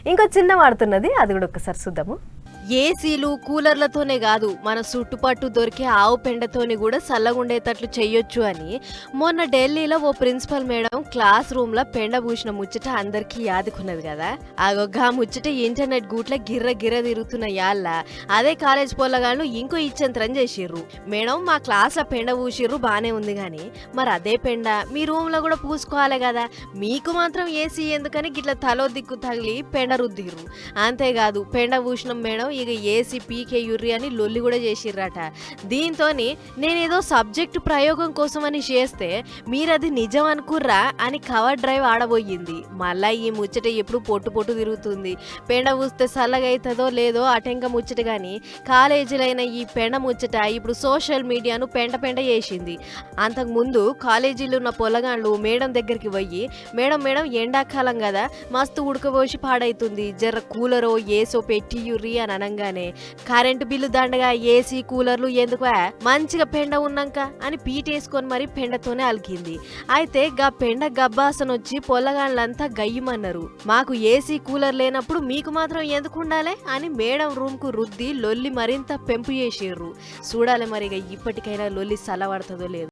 ఇంకో చిన్న వాడుతున్నది, అది కూడా ఒకసారి చూద్దాము. ఏసీలు కూలర్లతోనే కాదు మన చుట్టుపట్టు దొరికే ఆవు పెండతోని కూడా చల్లగుండేటట్లు చెయ్యొచ్చు అని మొన్న ఢిల్లీలో ఓ ప్రిన్సిపల్ మేడం క్లాస్ రూమ్ లో పెండ పూసిన ముచ్చట అందరికీ యాదుకున్నది కదా. ఆగొగ్గా ముచ్చట ఇంటర్నెట్ గూట్ల గిర్ర గిర్ర తిరుగుతున్న యాళ్ళ అదే కాలేజ్ పొల్లగాళ్ళు ఇంకో ఇచ్చంతరం చేసిర్రు. మేడం మా క్లాస్ లో పెండ పూసిర్రు బానే ఉంది గాని మరి అదే పెండ మీ రూమ్ లో కూడా పూసుకోవాలి కదా, మీకు మాత్రం ఏసీ ఎందుకని గిట్ల తలో దిక్కు తగిలి పెండ రుద్దిర్రు. అంతేకాదు పెండ పూసిన మేడం ఇక ఏసీ పీకే యుర్రి అని లొల్లి కూడా చేసిర్రట. దీంతో నేనేదో సబ్జెక్టు ప్రయోగం కోసం అని చేస్తే మీరది నిజం అనుకుర్రా అని కవర్ డ్రైవ్ ఆడబోయింది. మళ్ళా ఈ ముచ్చట ఎప్పుడు పొట్టు పొట్టు తిరుగుతుంది. పెండ పూస్తే చల్లగా అవుతుందో లేదో అటెంక ముచ్చట కానీ కాలేజీలైన ఈ పెండ ముచ్చట ఇప్పుడు సోషల్ మీడియాను పెంట పెంట చేసింది. అంతకుముందు కాలేజీలో ఉన్న పొలగాళ్ళు మేడం దగ్గరికి పోయి మేడం మేడం ఎండాకాలం కదా మస్తు ఉడకబోసి పాడైతుంది, జర్ర కూలరో ఏసో పెట్టి యుర్రి అని అనగానే కరెంటు బిల్లు దండగా ఏసీ కూలర్లు ఎందుకు మంచిగా పెండ ఉన్నాక అని పీటేసుకొని మరి పెండతోనే అలికింది. అయితే గా పెండ గబ్బాసన వచ్చి పొల్లగాళ్ళంతా గయ్యమన్నారు. మాకు ఏసీ కూలర్ లేనప్పుడు మీకు మాత్రం ఎందుకు ఉండాలి అని మేడం రూమ్ కు రుద్ది లొల్లి మరింత పెంపు చేసిర్రు. చూడాలి మరి ఇప్పటికైనా లొల్లి చల్లబడుతుందో లేదు.